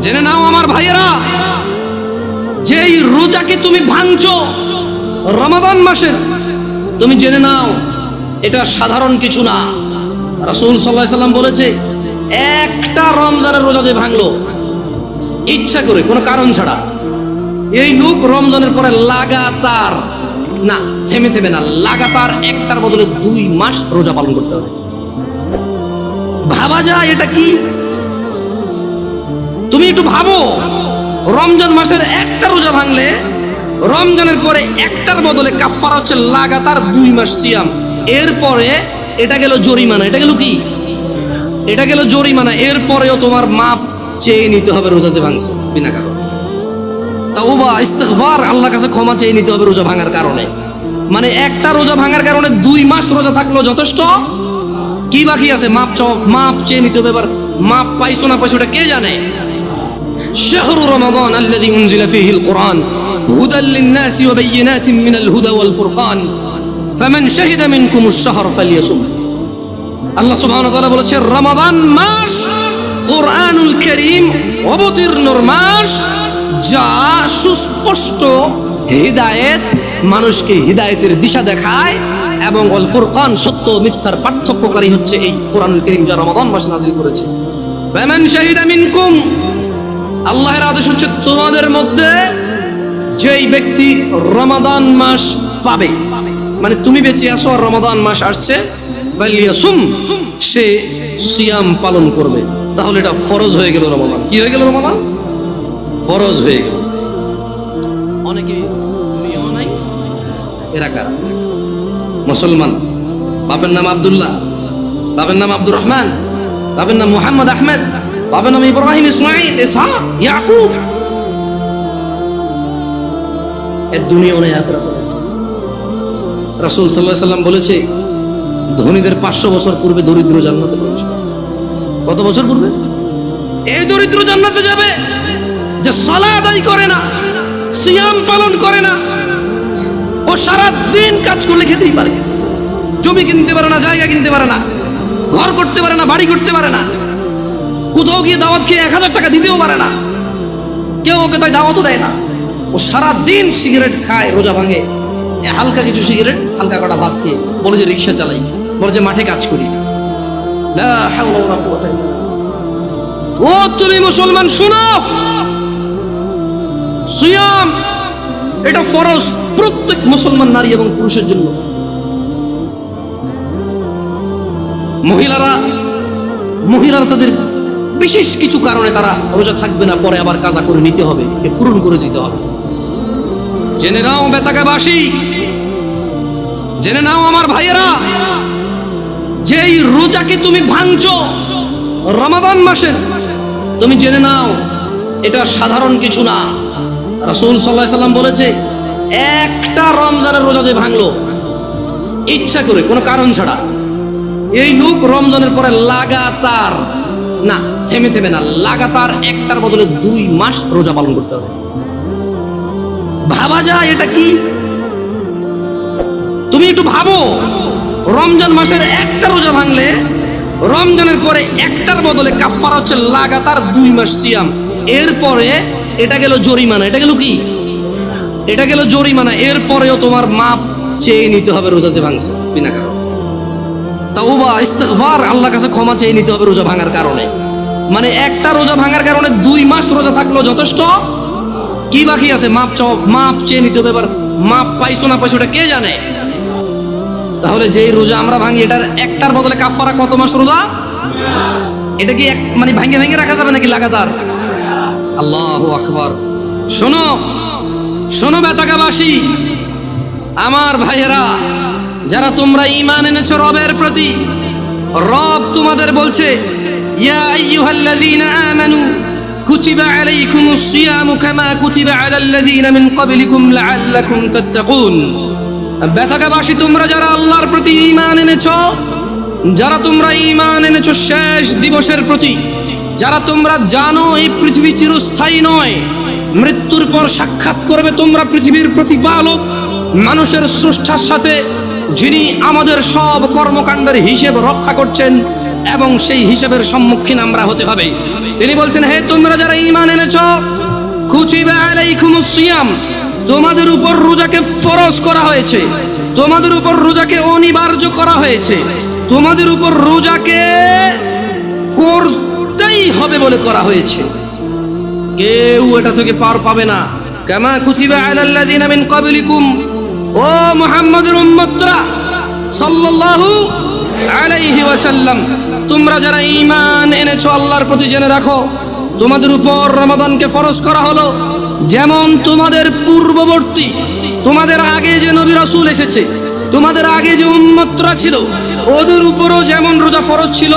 জেনে নাও আমার ভাইয়েরা, যেই রোজাকে তুমি ভাঙছো রমাদান মাসের, তুমি জেনে নাও এটা সাধারণ কিছু না। রাসূল সাল্লাল্লাহু আলাইহি সাল্লাম বলেছে, একটা রমজানের রোজা যে ভাঙলো ইচ্ছা করে কোনো কারণ ছাড়া, এই লোক রমজানের পরে লাগাতার না, থেমে থেমে না, লাগাতার একটার বদলে 2 মাস রোজা পালন করতে হবে। ভাবা যায় এটা কি? তুমি একটু ভাবো, রমজান মাসের একটা রোজা ভাঙলে রমজানের পরে একটার বদলে কাফারা হচ্ছে লাগাতার 2 মাস সিয়াম। এরপরে এটা গেল জরিমানা। এটা গেল কি? এটা গেল জরিমানা। এরপরেও তোমার মাপ চেয়ে নিতে হবে রোজা যে ভাঙছো বিনা কারণে। তাওবা ইস্তিগফার, আল্লাহর কাছে ক্ষমা চেয়ে নিতে হবে রোজা ভাঙার কারণে। মানে একটা রোজা ভাঙার কারণে 2 মাস রোজা থাকলো যথেষ্ট। কি বাকি আছে? মাপ চেয়ে নিতে হবে। এবার মাপ পাইছো না পাইছো এটা কে জানে? শাহরু রমাদান আল্লাযী উনজিলা ফীহিল কুরআন হুদাল লিন-নাসি ওয়া বায়িনাতিন মিনাল হুদা ওয়াল ফুরকান ফামান শাহিদা মিনকুমুশ শাহরা ফালইয়াসুম। আল্লাহ সুবহানাহু ওয়া তাআলা বলেছে, রমাদান মাস কোরআনুল কারীম অবতীর্ণ মাস, যা সুস্পষ্ট হিদায়েত, মানুষকে হিদায়েতের দিশা দেখায়, এবং ওয়াল ফুরকান, সত্য মিথ্যার পার্থক্যকারী হচ্ছে এই কোরআনুল কারীম, যা রমাদান মাসে নাযিল করেছে। ফামান শাহিদা মিনকুম, আল্লাহর আদেশ হচ্ছে তোমাদের মধ্যে যেই ব্যক্তি রমাদান মাস পাবে, মানে তুমি বেঁচে আসো আর রমাদান মাস আসছে, ফালইয়াসুম, সে সিয়াম পালন করবে। তাহলে এটা ফরজ হয়ে গেল। রমাদান কি হয়ে গেল? রমাদান ফরজ হয়ে গেল। অনেকে দুনিয়াও নাই, এরা কারা? মুসলমান, বাপের নাম আব্দুল্লাহ, বাপের নাম আব্দুর রহমান, বাপের নাম মুহাম্মদ আহমেদ, বাপের নাম ইব্রাহিম, ইসমাঈল, ইসহাক, ইয়াকুব। এর দুনিয়াও নাই, আখিরাতও নাই। রাসূল সাল্লাল্লাহু আলাইহি সাল্লাম বলেছে, ধনীদের 500 বছর পূর্বে দরিদ্র জান্নাতে প্রবেশ করে। কত বছর পূর্বে? এই দরিদ্র জান্নাতে যাবে যে সালাত আদায় করে না, সিয়াম পালন করে না। ও সারা দিন কাজ করলে খেতেই পারে, জমি কিনতে পারে না, জায়গা কিনতে পারে না, ঘর করতে পারে না, বাড়ি করতে পারে না, কোথাও গিয়ে দাওয়াত খেয়ে 1000 টাকা দিতেও পারে না, কেউ ওকে তাই দাওয়াতও দেয় না। ও সারা দিন সিগারেট খায়, রোজা ভাঙে, হালকা কিছু সিগারেট, হালকা কটা ভাত খেয়ে বলে যে রিক্সা চালাই, বলে যে মাঠে কাজ করি। লা হাওলা ওয়ালা কুওয়াতা ইল্লা বিল্লাহ। ও তুমি মুসলমান শুনো, সিয়াম এটা ফরজ প্রত্যেক মুসলমান নারী এবং পুরুষের জন্য। মহিলারা তাদের বিশেষ কিছু কারণে তারা রোজা থাকবে না, পরে আবার কাজা করে নিতে হবে, পূরণ করে দিতে হবে। জেনে নাও বেতাকাবাসী, জেনে নাও আমার ভাইয়েরা, যেই রোজাকে তুমি ভাঙছো রমাদান মাসের, তুমি জেনে নাও এটা সাধারণ কিছু না। রাসূল সাল্লাল্লাহু আলাইহি সাল্লাম বলেছে, একটা রমজানের রোজা যে ভাঙলো ইচ্ছা করে কোনো কারণ ছাড়া, এই লোক রমজানের পরে লাগাতার না, থেমে থেমে না, লাগাতার একটার বদলে 2 মাস রোজা পালন করতে হবে। ভাবা যায় এটা কি? তুমি একটু ভাবো, রমজান মাসের একটা রোজা ভাঙলে রমজানের পরে একটার বদলে কাফারা হচ্ছে লাগাতার 2 মাস সিয়াম। এরপরে এটা গেল জরিমানা। এটা গেল কি? এটা গেল জরিমানা। এরপরেও তোমার মাপ চেয়ে নিতে হবে রোজা যে ভাঙছো বিনা কারণে। তাওবা ইস্তিগফার, আল্লাহর কাছে ক্ষমা চেয়ে নিতে হবে রোজা ভাঙার কারণে। মানে একটা রোজা ভাঙার কারণে 2 মাস রোজা থাকলো যথেষ্ট। কি বাকি আছে? মাপ চেয়ে নিতে হবে। এবার মাপ পাইছো না পাইছো এটা কে জানে? তাহলে যেই রোজা আমরা ভাঙি, এটার একটার বদলে কাফারা কত মাস রোজা? এটা কি মানে ভাঙে ভাঙে রাখা যাবে নাকি লাগাতার? আল্লাহু আকবার। শোনো শোনো বেতাকাবাসী, আমার ভাইয়েরা, যারা তোমরা ঈমান এনেছো রবের প্রতি, রব তোমাদের বলছে, ইয়া আইয়ুহাল্লাযীনা আমানু কুতিবা আলাইকুমুস সিয়ামু কামা কুতিবা আলাল্লাযীনা মিন ক্বাবলিকুম লাআল্লাকুম তাত্তাকুন। বেতাকাবাসী, তোমরা যারা আল্লাহর প্রতি ঈমান এনেছো, যারা তোমরা ঈমান এনেছো শেষ দিবসের প্রতি, যারা তোমরা জানো এই পৃথিবী চিরস্থায়ী নয়, মৃত্যুর পর সাক্ষাৎ করবে তোমরা পৃথিবীর প্রতিপালক মানুষের স্রষ্টার সাথে, যিনি আমাদের সব কর্মকাণ্ডের হিসেব রক্ষা করছেন, এবং সেই হিসাবের সম্মুখীন আমরা হতে হবে। তিনি বলছেন, হে তোমরা যারা ঈমান এনেছো, কুতিবা আলাইকুমুস সিয়াম, তোমাদের উপর রোজাকে ফরজ করা হয়েছে, তোমাদের উপর রোজাকে অনিবার্য করা হয়েছে, তোমাদের উপর রোজাকে করতেই হবে বলে করা হয়েছে। কেউ এটা থেকে পার পাবে না। কামা কুতিবা আলাল্লাযিনা মিন ক্বাবলিকুম, ও মুহাম্মদের উম্মতরা সাল্লাল্লাহু আলাইহি ওয়াসাল্লাম, তোমরা যারা ঈমান এনেছো আল্লাহর প্রতি, জেনে রাখো তোমাদের উপর রমাদানকে ফরজ করা হলো যেমন তোমাদের পূর্ববর্তী, তোমাদের আগে যে নবী রাসূল এসেছে, তোমাদের আগে যে উম্মতরা ছিল, ওদের উপরও যেমন রোজা ফরজ ছিল,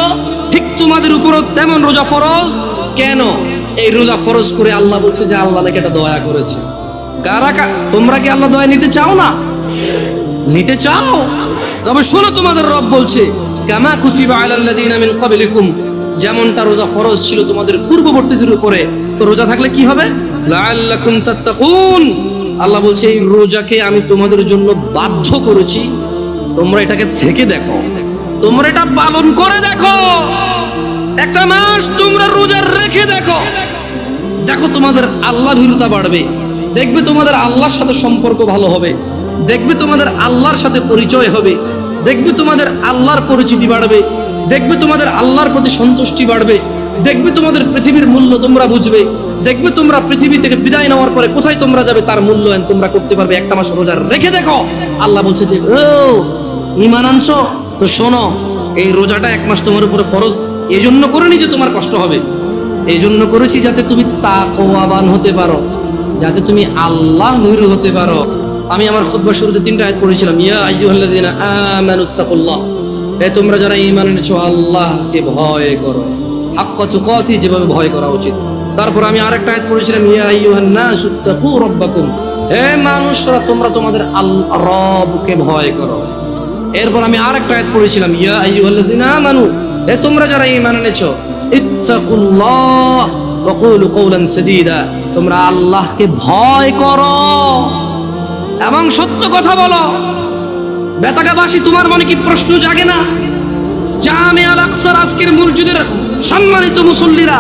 ঠিক তোমাদের উপরও তেমন রোজা ফরজ। কেন এই রোজা ফরজ করে আল্লাহ বলছে যে আল্লাহ নাকি এটা দয়া করেছে। তোমরা কি আল্লাহ দয়া নিতে চাও না? নিতে চাও? তবে শোনো, তোমাদের রব বলছে, কামা কুতিবা আলাল্লাযিনা মিন ক্বাবলিকুম, যেমনটা রোজা ফরজ ছিল তোমাদের পূর্ববর্তীদের উপরে, তো রোজা থাকলে কি হবে? লাআল্লাকুম তাত্তাকুন, আল্লাহ বলছে এই রোজাকে আমি তোমাদের জন্য বাধ্য করেছি, তোমরা এটাকে থেকে দেখো, তোমরা এটা পালন করে দেখো, একটা মাস তোমরা রোজা রেখে দেখো, দেখো তোমাদের আল্লাহ ভীরুতা বাড়বে, দেখবে তোমাদের আল্লাহর সাথে সম্পর্ক ভালো হবে, দেখবে তোমাদের আল্লাহর সাথে পরিচয় হবে, দেখবে তোমাদের আল্লাহর পরিচিতি বাড়বে, দেখবে তোমাদের আল্লাহর প্রতি সন্তুষ্টি বাড়বে, দেখবে তোমাদের পৃথিবীর মূল্য তোমরা বুঝবে, দেখবে তোমরা পৃথিবী থেকে বিদায় নেওয়ার পরে কোথায় তোমরা যাবে তার মূল্যায়ন তোমরা করতে পারবে। একটা মাস রোজা রেখে দেখো। আল্লাহ বলছে যে ও ঈমান আনছো তো শোনো, এই রোজাটা এক মাস তোমার উপরে ফরজ এই জন্য করিনি যে তোমার কষ্ট হবে, এই জন্য করেছি যাতে তুমি তাকওয়াবান হতে পারো, যাতে তুমি আল্লাহ ভীরু হতে পারো। আমি আমার খুতবার শুরুতে 3টা আয়াত পড়েছিলাম, ইয়া আইয়ুহাল্লাযীনা আমানুত্তাকুল্লাহ, হে তোমরা যারা ঈমান এনেছো আল্লাহকে ভয় করো, হাক্কা তুকাতি, যেভাবে ভয় করা উচিত। তারপর আমি আরেকটা আয়াত পড়েছিলাম, ইয়া আইয়ুহান নাসুত্তাকু রাব্বাকুম, হে মানুষরা তোমরা তোমাদের রবকে ভয় করো। এরপর আমি আরেকটা আয়াত পড়েছিলাম, ইয়া আইয়ুহাল্লাযীনা আমানু, হে তোমরা যারা ঈমান এনেছো, ইত্তাকুল্লাহ ওয়া কুলু কওলান সাদীদা, তোমরা আল্লাহকে ভয় করো এবং সত্য কথা বলো। বেতাগাবাসী, তোমার মনে কি প্রশ্ন জাগে না? জামিয়া আল আকসার আজকের মসজিদের সম্মানিত মুসল্লিরা,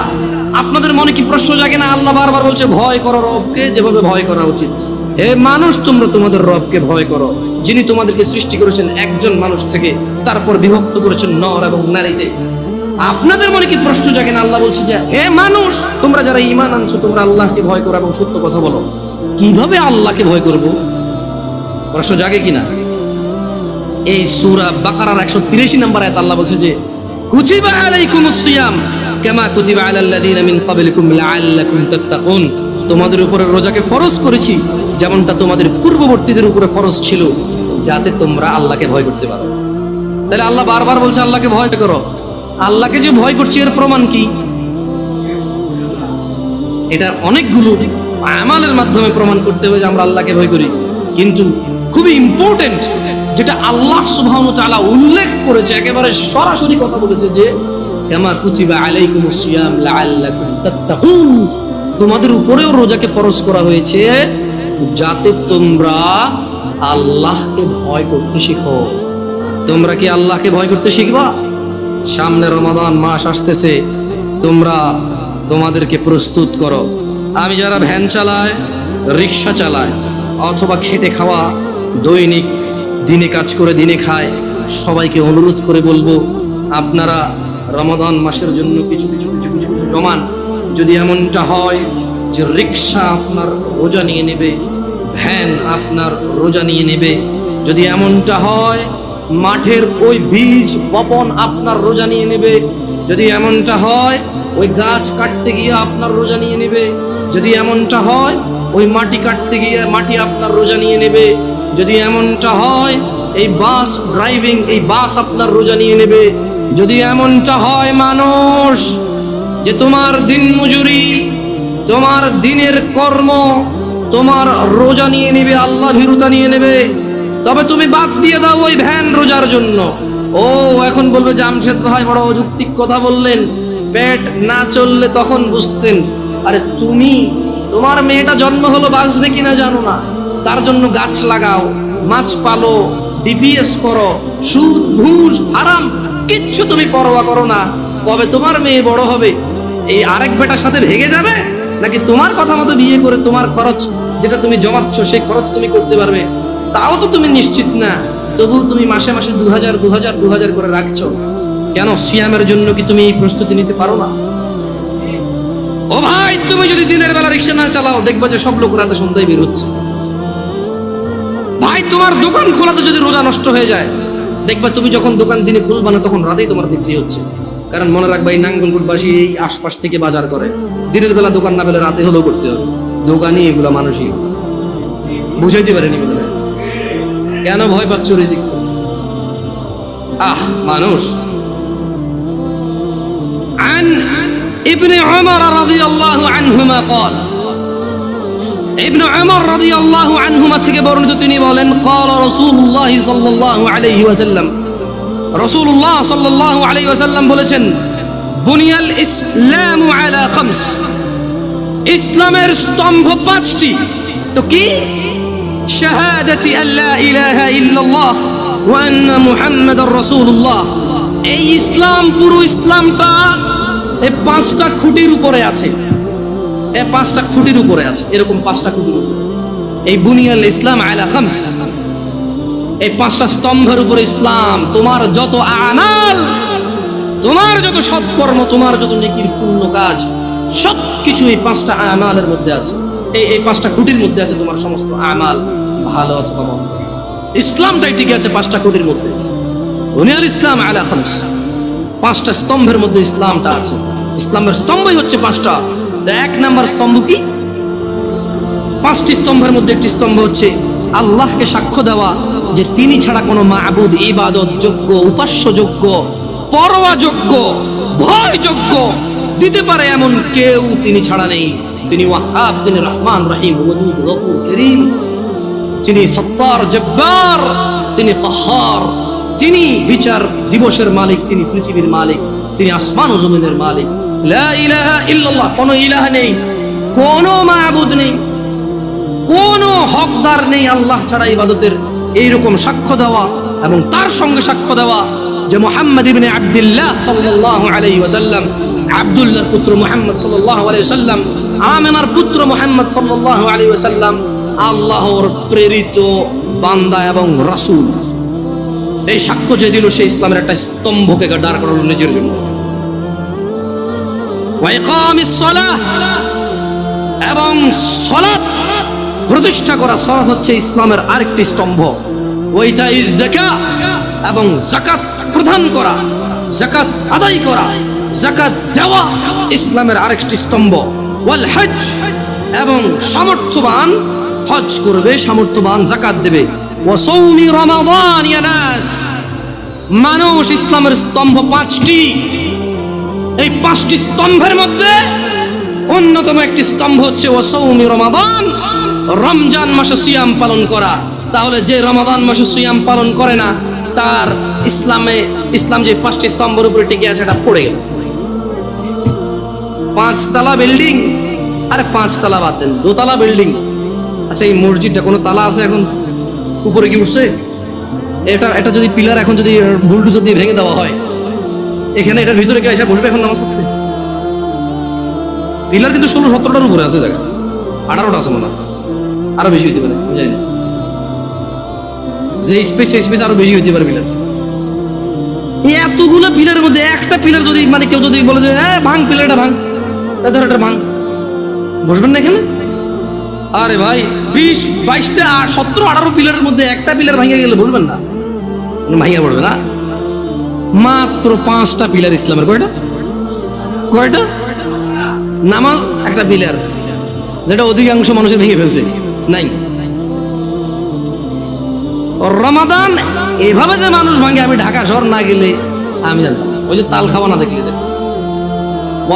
আপনাদের মনে কি প্রশ্ন জাগে না? আল্লাহ বারবার বলছে ভয় করো রবকে, যেভাবে ভয় করা উচিত। হে মানুষ, তোমরা তোমাদের রবকে ভয় করো, যিনি তোমাদেরকে সৃষ্টি করেছেন একজন মানুষ থেকে, তারপর বিভক্ত করেছেন নর এবং নারীতে। আপনাদের মনে কি প্রশ্ন জাগে না? আল্লাহ বলছে যে হে মানুষ, তোমরা যারা ঈমান আনছো তোমরা আল্লাহকে ভয় করো এবং সত্য কথা বলো। কিভাবে আল্লাহকে ভয় করব? প্রশ্ন জাগে কিনা? এই সূরা বাকারার 183 নম্বর আয়াত আল্লাহ বলছে যে কুতিবা আলাইকুমুস সিয়াম কামা কুতিবা আলাল্লাযীনা মিন ক্বাবলিকুম লাআল্লাকুম তাত্তাকুন, তোমাদের উপরে রোজাকে ফরজ করেছি যেমনটা তোমাদের পূর্ববর্তীদের উপরে ফরজ ছিল, যাতে তোমরা আল্লাহকে ভয় করতে পারো। তাহলে আল্লাহ বারবার বলছে আল্লাহকে ভয় করো। আল্লাহকে যে ভয় করছি এর প্রমাণ কি? এটা অনেকগুলো আমালের মাধ্যমে প্রমাণ করতে হবে যে আমরা আল্লাহকে ভয় করি, কিন্তু খুবই ইম্পর্টেন্ট যেটা আল্লাহ সুবহানাহু ওয়া তাআলা উল্লেখ করেছে, একেবারে সরাসরি কথা বলেছে যে কামা কুতিবা আলাইকুমুস সিয়াম লাআল্লাকুম তাত্তাকুন, তোমাদের উপরেও রোজাকে ফরজ করা হয়েছে যাতে তোমরা আল্লাহকে ভয় করতে শিখো। তোমরা কি আল্লাহকে ভয় করতে শিখবা? সামনে রমাদান মাস আসতেছে, তোমরা তোমাদেরকে প্রস্তুত করো। আমি যারা ভ্যান চালায়, রিক্সা চালায়, অথবা খেটে খাওয়া, দৈনিক দিনে কাজ করে দিনে খায়, সবাইকে অনুরোধ করে বলবো আপনারা রমাদান মাসের জন্য কিছু কিছু কিছু কিছু কিছু জমান। যদি এমনটা হয় যে রিক্সা আপনার রোজা নিয়ে নেবে, ভ্যান আপনার রোজা নিয়ে নেবে, যদি এমনটা হয় মাঠের ওই বীজ বপন আপনার রোজা নিয়ে নেবে, যদি এমনটা হয় ওই গাছ কাটতে গিয়ে আপনার রোজা নিয়ে নেবে, যদি এমনটা হয় ওই মাটি কাটতে গিয়ে মাটি আপনার রোজা নিয়ে নেবে, যদি এমনটা হয় এই বাস ড্রাইভিং, এই বাস আপনার রোজা নিয়ে নেবে, যদি এমনটা হয় মানুষ যে তোমার দিন মজুরি, তোমার দিনের কর্ম তোমার রোজা নিয়ে নেবে, আল্লাহ ভীরুতা নিয়ে নেবে, তবে তুমি বাদ দিয়ে দাও ওই ভ্যান রোজার জন্য। ও এখন বলবে জামশেদ ভাই বড় অযৌক্তিক কথা বললেন, পেট না চললে তখন বুঝতেন। আরে তুমি, তোমার মেয়েটা জন্ম হলো বাঁচবে কিনা জানো না, তার জন্য গাছ লাগাও, মাছ পালো, ডিপিএস করো, সুদ ঘুষ হারাম কিচ্ছু তুমি পরোয়া করো না কবে তোমার মেয়ে বড় হবে, এই আরেক বেটার সাথে ভেগে যাবে, নাকি তোমার কথা মতো বিয়ে করে তোমার খরচ যেটা তুমি জমাচ্ছ সেই খরচ তুমি করতে পারবে, তাও তো তুমি নিশ্চিত না। তবুও তুমি মাসে মাসে 2000 করে রাখছো কেন? সিয়ামের জন্য কি তুমি এই প্রস্তুতি নিতে পারো না? ও ভাই, তুমি যদি দিনের বেলা রিক্সা না চালাও, দেখবা যে সব লোক রাতে সন্ধ্যায় বের হচ্ছে। ভাই, তোমার দোকান খোলাতে যদি রোজা নষ্ট হয়ে যায়, দেখবা তুমি যখন দোকান দিনে খুলবা না তখন রাতেই তোমার বিক্রি হচ্ছে। কারণ মনে রাখবা, এই নাঙ্গলকোটবাসী এই আশপাশ থেকে বাজার করে, দিনের বেলা দোকান না পেলে রাতে হলেও করতে হবে। দোকানই এগুলা মানুষই বুঝাইতে পারেনি বলে কেন ভয় পাচ্ছ রিজিক? মানুষ। عن ابن عمر رضي الله عنهما قال ابن عمر رضي الله عنهما থেকে বর্ণিত, তিনি বলেন قال رسول الله صلى الله عليه وسلم, রাসূলুল্লাহ সাল্লাল্লাহু আলাইহি ওয়াসাল্লাম বলেছেন, বুনিয়াল ইসলামু আলা খামস, ইসলামের স্তম্ভ 5টি। তো কি? শাহাদাতি আল্লা ইলাহা ইল্লাল্লাহ ওয়া আন্না মুহাম্মাদার রাসূলুল্লাহ। এই ইসলাম, পুরো ইসলামটা এই 5টা খুঁটির উপরে আছে। এই 5টা খুঁটির উপরে আছে, এরকম 5টা খুঁটির উপরে। এই বুনিয়াল ইসলাম আলা খামস, এই 5টা স্তম্ভের উপরে ইসলাম। তোমার যত আমাল, তোমার যত সৎকর্ম, তোমার যত নেকির পূর্ণ কাজ, সবকিছু এই 5টা আমালের মধ্যে আছে। এই 5টা খুঁটির মধ্যে আছে তোমার সমস্ত আমাল, ভালো অথবা মন্দ। ইসলামটাই টিকে আছে 5টা খুঁটির মধ্যে। বুনিয়াল ইসলাম আলা খামস, 5টা স্তম্ভের মধ্যে ইসলামটা আছে। ইসলামের স্তম্ভই হচ্ছে 5টা। তো 1 নাম্বার স্তম্ভ কি? 5টি স্তম্ভের মধ্যে একটি স্তম্ভ হচ্ছে আল্লাহকে সাক্ষ্য দেওয়া যে তিনি ছাড়া কোনো মাবুদ, ইবাদত যোগ্য, উপাস্য যোগ্য, পরোয়া যোগ্য, ভয় যোগ্য দিতে পারে এমন কেউ তিনি ছাড়া নেই। তিনি ওয়াহাব, তিনি রহমান রহিম, ওয়াদুদ, গফুর, করিম, তিনি সত্তার, জব্বার, তিনি কাহার, তিনি বিচার দিবসের মালিক, তিনি পৃথিবীর মালিক, তিনি আসমান ও জমিনের মালিক। লা ইলাহা ইল্লাল্লাহ, কোনো ইলাহ নেই, কোনো মাবুদ নেই, কোনো হকদার নেই আল্লাহ ছাড়া ইবাদতের, এইরকম সাক্ষ্য দেওয়া এবং তার সঙ্গে সাক্ষ্য দেওয়া যে মুহাম্মদ ইবনে আব্দুল্লাহ সাল্লাল্লাহু আলাইহি ওয়াসাল্লাম, আব্দুল্লাহর পুত্র মুহাম্মদ সাল্লাল্লাহু আলাইহি ওয়াসাল্লাম, আমেনার পুত্র মুহাম্মদ সাল্লাল্লাহু আলাইহি ওয়াসাল্লাম আল্লাহর প্রেরিত বান্দা এবং রাসূল। এই সাক্ষ্য যে দিল, সেই ইসলামের একটা স্তম্ভকে দাঁড় করালো নিজের জন্য। ওয়া ইকামিস সালাহ, এবং সালাত প্রতিষ্ঠা করা। সালাত হচ্ছে ইসলামের আরেকটি স্তম্ভ। ওয়াইতাইজ যাকাত, এবং যাকাত প্রদান করা, যাকাত আদায় করা, যাকাত দেওয়া ইসলামের আরেকটি স্তম্ভ। ওয়াল হজ, এবং সামর্থ্যবান হজ করবে, সামর্থ্যবান যাকাত দেবে। ওয়া সাওমি রমাদান, ইয়া নাস, মানুষ ইসলামের স্তম্ভ 5টি। এই 5টি স্তম্ভের মধ্যে অন্যতম একটি স্তম্ভ হচ্ছে ওয়া সাওমি রমাদান, রমজান মাসে সিয়াম পালন করা। তাহলে যে রমাদান মাসে সিয়াম পালন করে না, তার ইসলাম যে 5টি স্তম্ভের উপরে টিকে আছে, এটা পড়ে গেল। 5 তলা বিল্ডিং, আরে 5 তলা বাদ দেন, 2 তলা বিল্ডিং। আচ্ছা, এই মসজিদটা কোনো তালা আছে এখন? উপরে কি উঠছে? এটা যদি পিলার এখন যদি বুলডোজার দিয়ে ভেঙে দেওয়া হয়, এখানে এটার ভিতরে কেউ এসে বসবে এখন নামাজ পড়তে? পিলার কিন্তু 16-17টার উপরে আছে, জায়গা 18টা আছে মনে হয়, আরো বেশি হইতে পারে, জানি না। যে স্পেস, সেই স্পেস আরো বেশি হইতে পারে পিলার। এতগুলো পিলারের মধ্যে একটা পিলার যদি কেউ যদি বলে যে হ্যাঁ ভাঙ, পিলারটা ভাঙ, ধর এটা ভাঙ, বসবেন না এখানে? আরে ভাই, 20, 22টা, 17, 18 পিলারের মধ্যে একটা পিলার ভাঙে গেলে বসবেন না? ভাঙিয়ে পড়বে না? মাত্র 5টা পিলার ইসলামের। কয়টা? নামাজ একটা পিলার, যেটা অধিকাংশ মানুষের ভেঙে ফেলছে, নাই। রমাদান এভাবে যে মানুষ ভাঙে, আমি ঢাকা শহর না গেলে আমি জানতাম। ওই যে তাল খাওয়া না দেখলে,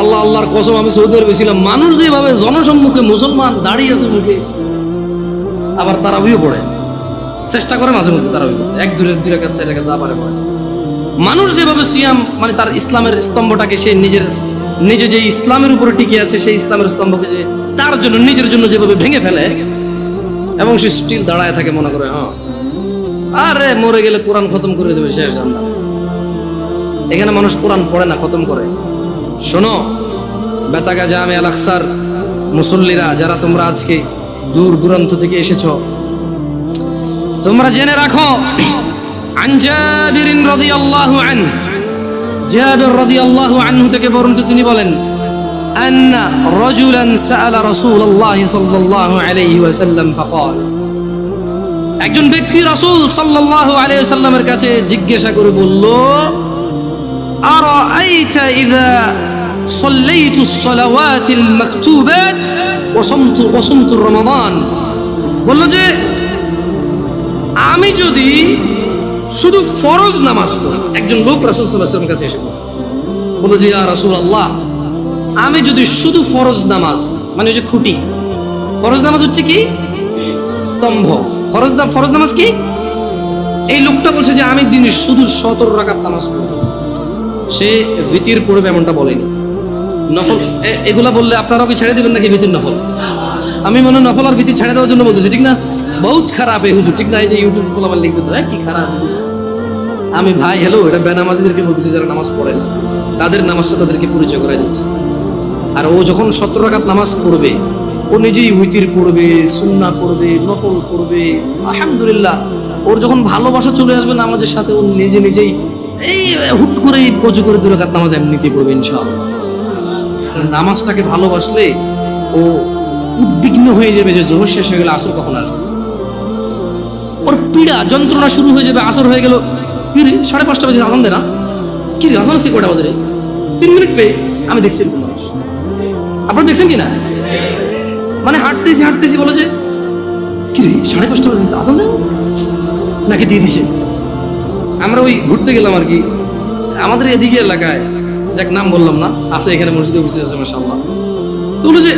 আল্লাহ আল্লাহর কসম, আমি সৌদি আরবে ছিলাম, মানুষ যেভাবে জনসম্মুখে মুসলমান দাঁড়িয়ে আছে মুখে, আবার তারাবিও পড়ে, চেষ্টা করে মাঝে মধ্যে তারাবি পড়তে, 1-2 রাকাত 4 রাকাত যা পারে পড়ে। মানুষ যেভাবে সিয়াম, তার ইসলামের স্তম্ভটাকে সে নিজে যে ইসলামের উপরে টিকে আছে, সেই ইসলামের স্তম্ভকে যে তার জন্য, নিজের জন্য যেভাবে ভেঙে ফেলে, এবং সে স্টিল দাঁড়ায় থাকে, মনে করে হ্যাঁ আরে মরে গেলে কোরআন খতম করে দেবে, শেষ জান্নাত। এখানে মানুষ কোরআন পড়ে না, খতম করে। শোনো বেতাগা জামে আল আকসার মুসল্লিরা, যারা তোমরা আজকে দূর দূরান্ত থেকে এসেছো, তোমরা জেনে রাখো, আন জাবির রাদিয়াল্লাহু আনহু, জাবির রাদিয়াল্লাহু আনহু থেকে বর্ণিত, তিনি বলেন, আন্না রাজুলান সাআলা রাসূলুল্লাহ সাল্লাল্লাহু আলাইহি ওয়াসাল্লাম ফাকাল, একজন ব্যক্তি রাসূল সাল্লাল্লাহু আলাইহি ওয়াসাল্লামের কাছে জিজ্ঞাসা করে বলল, আরাআইতা ইযা সাল্লাইতু আস-সালাওয়াতিল মাকতুবাত ওয়া সামতু রমাদান, বলল যে আমি যদি শুধু ফরজ নামাজ পড়ি। একজন লোক রাসূল সাল্লাল্লাহু আলাইহি ওয়াসাল্লামের কাছে এসে বলল যে ইয়া রাসূলুল্লাহ, আমি যদি শুধু ফরজ নামাজ, মানে ওই যে খুঁটি, ফরজ নামাজ হচ্ছে কি স্তম্ভ, ফরজ নামাজ কি, এই লোকটা বলছে যে আমি দিনে শুধু 17 রাকাত নামাজ পড়ব। সে ভিতির পড়বে এমনটা বলেনি, নফল এগুলা বললে আপনারাও কি ছেড়ে দিবেন নাকি ভিতির নফল? আমি মনে হয় নফল আর ভিতির ছেড়ে দেওয়ার জন্য বলতেছি, ঠিক না? বহুত খারাপ এই হুজুর, ঠিক না? এই যে ইউটিউব গুলো আবার লিখবে তো কি খারাপ। আমি ভাই হ্যালো, এটা বেনামাজিদেরকে বলতেছি, যারা নামাজ পড়ে না তাদের নামাজটা তাদেরকে পরিচয় করে দিচ্ছে। আর ও যখন 17 রাকাত নামাজ পড়বে, ও নিজেই উইতির পড়বে, সুন্নাহ পড়বে, নফল পড়বে, আলহামদুলিল্লাহ। ওর যখন ভালোবাসা চলে আসবে নামাজের সাথে, ও নিজেই এই হুট করে ওযু করে 2 রাকাত নামাজ এমনিতেই পড়বে ইনশাআল্লাহ। নামাজটাকে ভালোবাসলে ও উদ্বিগ্ন হয়ে যাবে যে জোহর শেষ হয়ে গেলে আসর কখন আসবে। ওর পীড়া যন্ত্রণা শুরু হয়ে যাবে, আসর হয়ে গেল, কি রে 5:30 বাজে আজান দেয় না, কি রে আজান আজকে কয়টা বাজে রে, 3 মিনিট পেয়ে। আমি দেখছি এরকম মানুষ, আপনারা দেখছেন কি না? মানে হাঁটতেছি বলো যে কি রে 5:30 বাজে আজান দেয় নাকি দিয়ে দিছে। আমরা ওই ঘুরতে গেলাম আর কি, আমাদের এদিকে এলাকায়, যাক নাম বললাম না, আছে এখানে মসজিদে উপস্থিত আছে মাশাআল্লাহ। তো বলো যে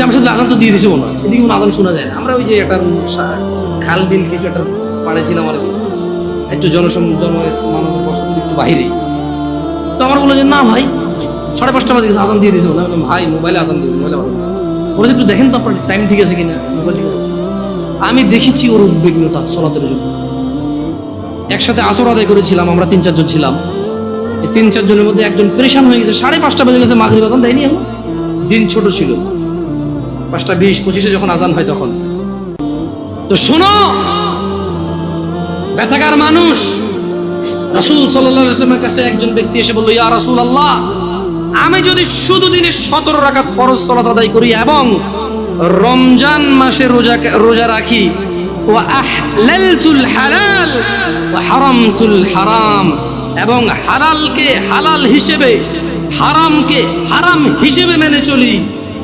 আমার সাথে আজান তো দিয়ে দিছে বলো, এদিকে কোনো আজান শোনা যায় না। আমরা ওই যে একটা খাল বিল কিছু একটা পাড়েছিলাম আর কি, একটু মানবের বসতি একটু বাইরে। তো আমার বললো যে না ভাই 5:30 বাজে গেছে, আজান দিয়ে দিয়েছে। ভাই মোবাইলে আজান দিবে, মোবাইলে আজান বলে একটু দেখেন তো আপনার টাইম ঠিক আছে কিনা, মোবাইল ঠিক আছে। আমি দেখেছি ওর উদ্বিগ্নতা সলাতের জন্য। একসাথে আসর আদায় করেছিলাম আমরা, 3-4 জন ছিলাম। এই 3-4 জনের মধ্যে একজন পরেশান হয়ে গেছে, 5:30 বাজে গেছে, মাগরিব আজান দেয়নি এখন। দিন ছোট ছিল, 5:20-25 যখন আজান হয় তখন। তো শোনো ব্যথাকার মানুষ, রাসূল সাল্লাল্লাহু আলাইহি ওয়াসাল্লামের কাছে একজন ব্যক্তি এসে বলল, ইয়া রাসূলুল্লাহ, আমি যদি শুধু দিনে 17 রাকাত ফরজ সালাত আদায় করি এবং রমজান মাসে রোজা রাখি, ওয়া আহলালতুল হালাল ওয়া হারামতুল হারাম, এবং হালালকে হালাল হিসেবে, হারামকে হারাম হিসেবে মেনে চলি,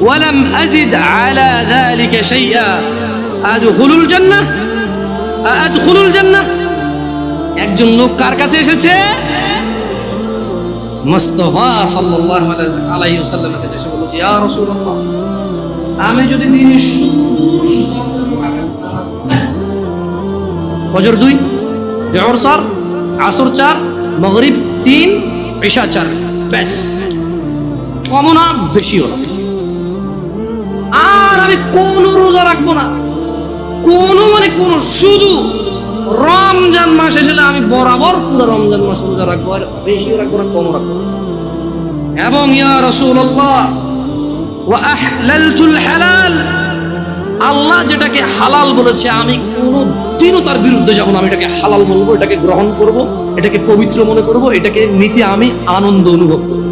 ওয়ালাম আযিদ আলা যালিকা শাইআ, আদখুলুল জান্নাহ। একজন লোক কার কাছে এসেছে? মুস্তাফা সাল্লাল্লাহু আলাইহি ওয়াসাল্লামের কাছে এসে বলল, ইয়া রাসূলুল্লাহ, আমি যদি দিনে শুধু ফজর 2, জোহর 4, আসর 4, মাগরিব 3, ইশা 4, ব্যাস, কম না বেশিও না, আর আমি কোনো রোজা রাখবো না, কোনো শুধু রমজান মাস এসে আমি বরাবর পুরো রমজান মাস রোজা রাখবো, আর বেশিও রাখবো না, কম রাখবো না। এবং ইয়া রাসূলুল্লাহ, ওয়া আহলালতুল হালাল, আল্লাহ যেটাকে হালাল বলেছে আমি কোনোদিনও তার বিরুদ্ধে যাব না, আমি এটাকে হালাল বলবো, এটাকে গ্রহণ করব, এটাকে পবিত্র মনে করব, এটাকে নিতে আমি আনন্দ অনুভব করব।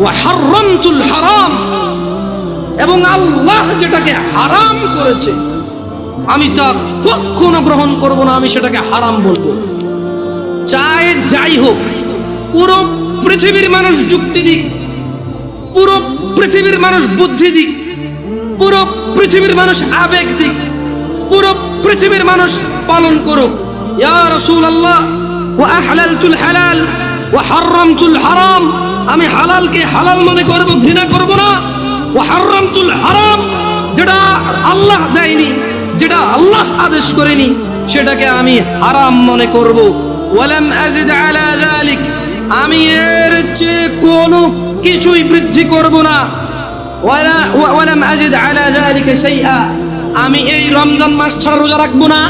ওয়া হারামতুল হারাম, এবং আল্লাহ যেটাকে হারাম করেছে আমি তা কখনো গ্রহণ করব না, আমি সেটাকে হারাম বলবো। চাই যাই হোক, পুরো পৃথিবীর মানুষ যুক্তি দিক, পুরো পৃথিবীর মানুষ বুদ্ধি দিক, পুরো পৃথিবীর মানুষ আবেগ দিক, পুরো পৃথিবীর মানুষ পালন করুক, ইয়া রাসূলুল্লাহ, ওয়া আহলালতুল হালাল ওয়া হারামতুল হারাম, আমি হালালকে হালাল মনে করব, ঘৃণা করব না, ওয়া হারামতুল হারাম, যেটা আল্লাহ দেয়নি, যেটা আল্লাহ আদেশ করেনি, সেটাকে আমি হারাম মনে করব। ওয়ালাম আযিদ আলা যালিক, আমি এর চেয়ে কোনো কিছুই বৃদ্ধি করব না। ওয়ালাম আযিদ আলা যালিকা শাইআ, আমি এই রমজান মাস ছাড়া রোজা রাখবো না,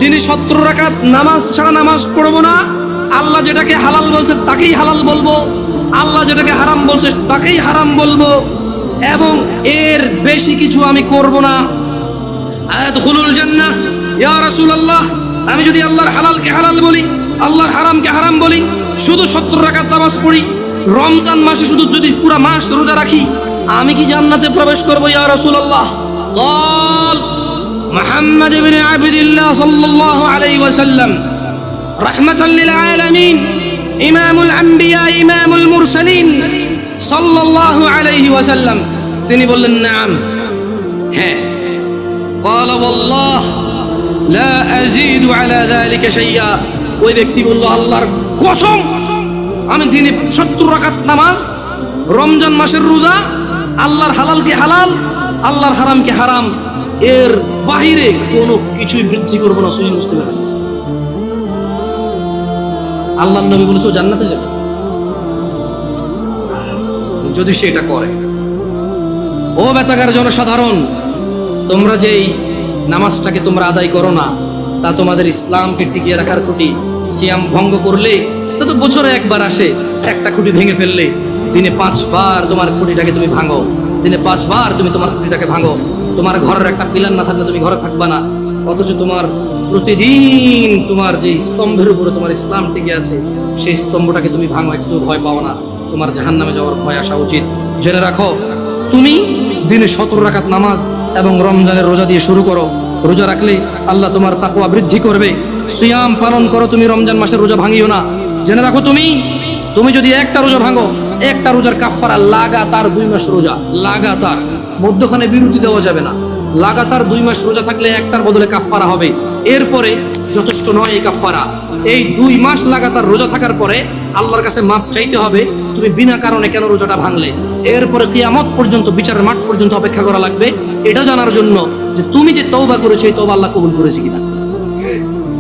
দিনে 17 রাকাত নামাজ ছাড়া নামাজ পড়বো না, আল্লাহ যেটাকে হালাল বলছে তাকেই হালাল বলবো, আল্লাহ যেটাকে হারাম বলছে তাকেই হারাম বলবো, এবং এর বেশি কিছু আমি করব না। আদখুলুল জান্নাহ ইয়া রাসূলুল্লাহ, আমি যদি আল্লাহর হালালকে হালাল বলি, আল্লাহর হারামকে হারাম বলি, শুধু 70 রাকাত নামাজ পড়ি, রমজান মাসে শুধু যদি পুরো মাস রোজা রাখি, আমি কি জান্নাতে প্রবেশ করব ইয়া রাসূলুল্লাহ? قال محمد بن عبد الله صلى الله عليه وسلم رحمة للعالمين إمام الأنبياء إمام المرسلين صلى الله عليه وسلم তিনি বললেন নাম, হ্যাঁ। قال والله لا أزيد على ذلك شيئا, ওই ব্যক্তি বলল আল্লাহর কসম, আমি দিনে 70 রাকাত নামাজ, রমজান মাসের রোজা, আল্লাহর হালালকে হালাল, আল্লাহর হারামকে হারাম, এর বাহিরে কোনো কিছুই বৃদ্ধি করবো না। সহিহ মুসলিমের হাদিস। আল্লাহর নবী বলেছে ও জান্নাতে যাবে যদি সে এটা করে। ও বেতাগার জনসাধারণ, তোমরা যেই নামাজটাকে তোমরা আদায় করো না, তা তোমাদের ইসলামকে টিকিয়ে রাখার খুঁটি। সিয়াম ভঙ্গ করলে তা তো বছরে একবার আসে, একটা খুঁটি ভেঙে ফেললে দিনে 5 বার তোমার খুঁটিটাকে তুমি ভাঙো, দিনে 5 বার তুমি তোমার খুঁটিটাকে ভাঙো। তোমার ঘরের একটা পিলার না থাকলে তুমি ঘরে থাকবা না, অথচ তোমার প্রতিদিন তোমার যে স্তম্ভের উপরে তোমার ইসলাম টিকে আছে, সেই স্তম্ভটাকে তুমি ভাঙো, একটু ভয় পাও না, তোমার জাহান্নামে যাওয়ার ভয় আসা উচিত। জেনে রাখো, তুমি দিনে 17 রাকাত নামাজ এবং রমজানের রোজা দিয়ে শুরু করো। রোজা রাখলে আল্লাহ তোমার তাকওয়া বৃদ্ধি করবে। সিয়াম পালন করো, তুমি রমজান মাসের রোজা ভাঙিও না। জেনে রাখো, তুমি যদি একটা রোজা ভাঙো, একটা রোজার কাফারা লাগাতার 2 মাস রোজা, লাগাতার, মধ্যখানে বিরতি দেওয়া যাবে না। লাগাতার 2 মাস রোজা থাকলে একটার বদলে কাফারা হবে। এরপরে যথেষ্ট নয় এই কাফারা, এই 2 মাস লাগাতার রোজা থাকার পরে আল্লাহর কাছে মাপ চাইতে হবে তুমি বিনা কারণে কেন রোজাটা ভাঙলে। এরপরে কিয়ামত পর্যন্ত, বিচারের মাঠ পর্যন্ত অপেক্ষা করা লাগবে, এটা জানার জন্য যে তুমি যে তওবা করেছো এই তওবা আল্লাহ কবুল করেছে কিনা।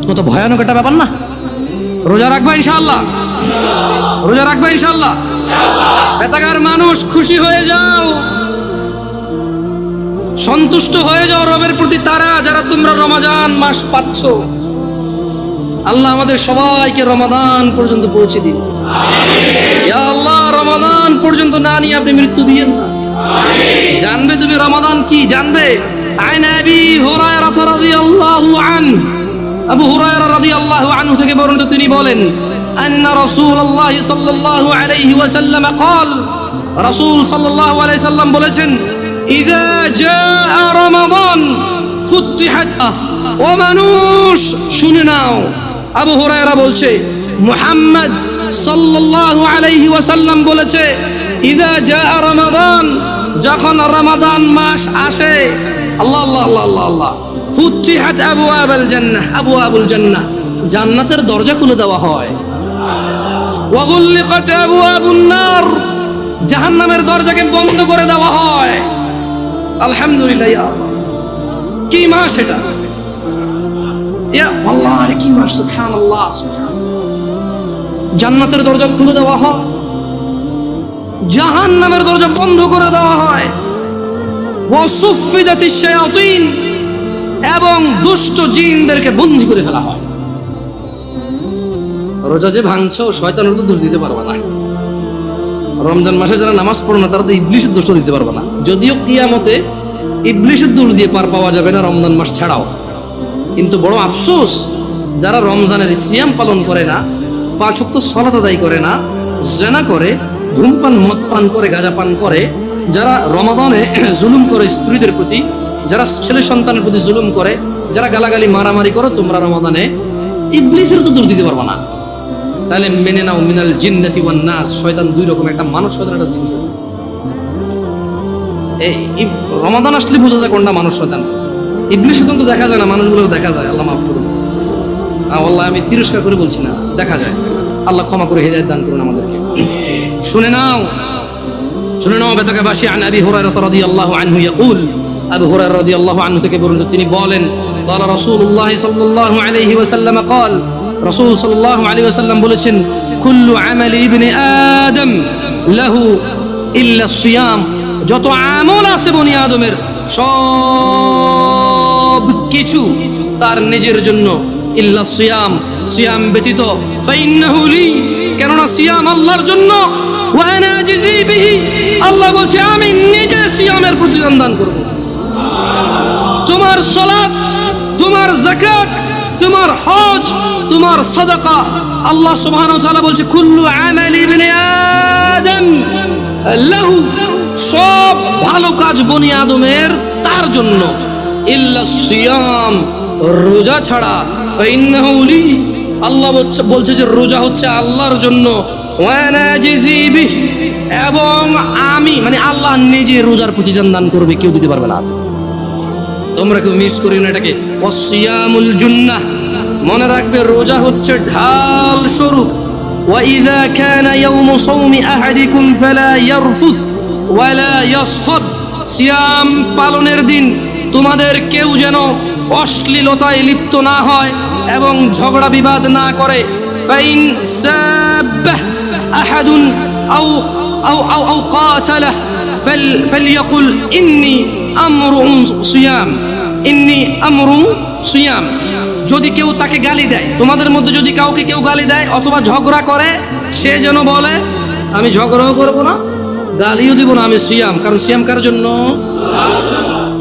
কত ভয়ানক একটা ব্যাপার না? রোজা রাখবা ইনশাআল্লাহ, রোজা রাখবা ইনশাআল্লাহ। বেতাগার মানুষ, খুশি হয়ে যাও, সন্তুষ্ট হয়ে যাও রবের প্রতি, তারা যারা তোমরা রমাদান মাস পাচ্ছ। আল্লাহ আমাদের সবাইকে রমাদান পর্যন্ত পৌঁছে দিন। ইয়া আল্লাহ, রমাদান পর্যন্ত না নিয়ে আপনি মৃত্যু দিয়েন না। জানবে তুমি রমাদান কি, জানবে। আন আবি হুরায়রা রাদিয়াল্লাহু আনহু, আবু হুরায়রা রাদিয়াল্লাহু আনহু থেকে বর্ণিত, তিনি বলেন আন্না রাসূলুল্লাহ সাল্লাল্লাহু আলাইহি ওয়াসাল্লাম قال, রাসূল সাল্লাল্লাহু আলাইহি সাল্লাম বলেছেন, ইযা জাআ রমাদান ফুতিহাত, ও মানুষ শুনে নাও। আবু হুরায়রা বলছে, মুহাম্মদ সাল্লাল্লাহু আলাইহি ওয়াসাল্লাম বলেছে, ইযা জাআ রমাদান, যখন রমাদান মাস আসে, আল্লাহ আল্লাহ আল্লাহ আল্লাহ আল্লাহ, ফুতিহাত আবওয়াবুল জান্নাহ, আবওয়াবুল জান্নাহ, জান্নাতের দরজা খুলে দেওয়া হয়। ওয়া গুল্লিকাত আবওয়াবুন নার, জাহান্নামের দরজাকে বন্ধ করে দেওয়া হয়। আলহামদুলিল্লাহ। ইয়া আল্লাহ, কি মাস এটা! ইয়া আল্লাহ, আরে কি মাস! সুবহানাল্লাহ, জান্নাতের দরজা খুলে দেওয়া হয়, জাহান্নামের দরজা বন্ধ করে দেওয়া হয়। ওয়া সুফিদাতিশ শায়াতিন, এবং দুষ্ট জিনদেরকে বন্দী করে ফেলা হয়। রোজা যে ভাঙছো, শয়তানের তো দোষ দিতে পারবে না। রমজান মাসে যারা নামাজ পড়ে না, তারা তো ইবলিসের দোষ দিতে পারবে না। যদিও কিয়ামতে ইবলিসের দোষ দিয়ে পার পাওয়া যাবে না রমজান মাস ছাড়াও, কিন্তু বড় আফসোস, যারা রমজানের সিয়াম পালন করে না, 5 ওয়াক্ত সালাত আদায় করে না, জিনা করে, ধূমপান, মদ পান করে, গাঁজা পান করে, যারা রমাদানে জুলুম করে স্ত্রীদের প্রতি, যারা ছেলে সন্তানের প্রতি জুলুম করে, যারা গালাগালি মারামারি করো, তোমরা রমাদানে ইবলিসের তো দোষ দিতে পারবে না। তাহলে মেনে নাও, মিনাল জিন্নাতি ওয়ান নাস, শয়তান 2 রকম, একটা মানুষ শয়তান, একটা জিন শয়তান। এই রমাদান আসলে বোঝা যায় কোনটা মানুষ শয়তান। ইবলিস শয়তান তো দেখা যায় না, মানুষগুলো দেখা যায়। আল্লাহ মাফ করুন, আল্লাহ আমি তিরস্কার করে বলছি না, দেখা যায়। আল্লাহ ক্ষমা করে হেদায়েত দান করুন আমাদেরকে। শুনে নাও, শুনে নাও বেতাকাবাসী। আন আবি হুরায়রা রাদিয়াল্লাহু আনহু ইয়াকুল, আবু হুরায়রা রাদিয়াল্লাহু আনহু থেকে বর্ণিত, তিনি বলেন, قال رسول الله صلى الله عليه وسلم قال, রাসূল সাল্লাল্লাহু আলাইহি ওয়াসাল্লাম বলেছেন, কুল্লু আমালি ইবনে আদম লাহু ইল্লা সিয়াম, যত আমল আছে বনি আদমের সব কিছু তার নিজের জন্য ইল্লা সিয়াম, সিয়াম ব্যতীত, ফাইন্নাহু লি, কেননা সিয়াম আল্লাহর জন্য, ওয়া আনা আজজি বিহি, আল্লাহ বলছে আমি নিজে সিয়ামের প্রতিদান দান করব। তোমার সালাত, তোমার যাকাত, তোমার হজ, তোমার সাদাকা, আল্লাহ সুবহানাহু ওয়া তাআলা বলছে কুল্লু আমালি ইবনে আদম লাহু, সব ভালো কাজ বনি আদমের তার জন্য, ইল্লা সিয়াম, রোজা ছাড়া, ফাইন্নাহু লি, আল্লাহ বলছে যে রোজা হচ্ছে আল্লাহর জন্য, ওয়া আনা আজজি বিহি, এবং আমি মানে আল্লাহ নিজে রোজার প্রতিদান দান করবে, কেউ দিতে পারবে না। তোমরা কেউ মিস করিও না এটাকে। ওয়াসিয়ামুল জুন্নাহ, মনে রাখবে রোজা হচ্ছে ঢাল স্বরূপ। ওয়া ইযা কানা ইয়াউমু সাওমি আহাদিকুম ফালা ইয়ারফুস ওয়ালা ইয়াসখাব, সিয়াম পালনের দিন তোমাদের কেউ যেন অশ্লীলতায় লিপ্ত না হয় এবং ঝগড়া বিবাদ না করে। ফাইন সাব্বাহ আহাদুন আও আও আও আও কাতালাহ ফালইয়াকুল ইন্নী আমরুন সিয়াম, ইন্নী আমরুন সিয়াম। যদি কেউ তাকে গালি দেয়, তোমাদের মধ্যে যদি কাউকে কেউ গালি দেয় অথবা ঝগড়া করে, সে যেন বলে আমি ঝগড়াও করব না, গালিও দিব না, আমি সিয়াম। কারণ সিয়াম কার জন্য?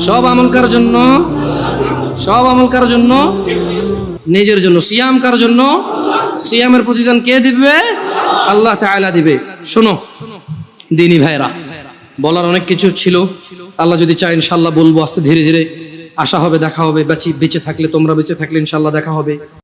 সব আমল কার জন্য? সব আমল কার জন্য? নিজের জন্য। সিয়াম কার জন্য? সিয়ামের প্রতিদান কে দিবে? আল্লাহ তাআলা দিবে। শোনো দিনী ভাইরা, বলার অনেক কিছু ছিল, আল্লাহ যদি চায় ইনশাআল্লাহ বলবো আস্তে ধীরে ধীরে। আশা হবে দেখা হবে, বেঁচে থাকলে, তোমরা বেঁচে থাকলে ইনশাআল্লাহ দেখা হবে।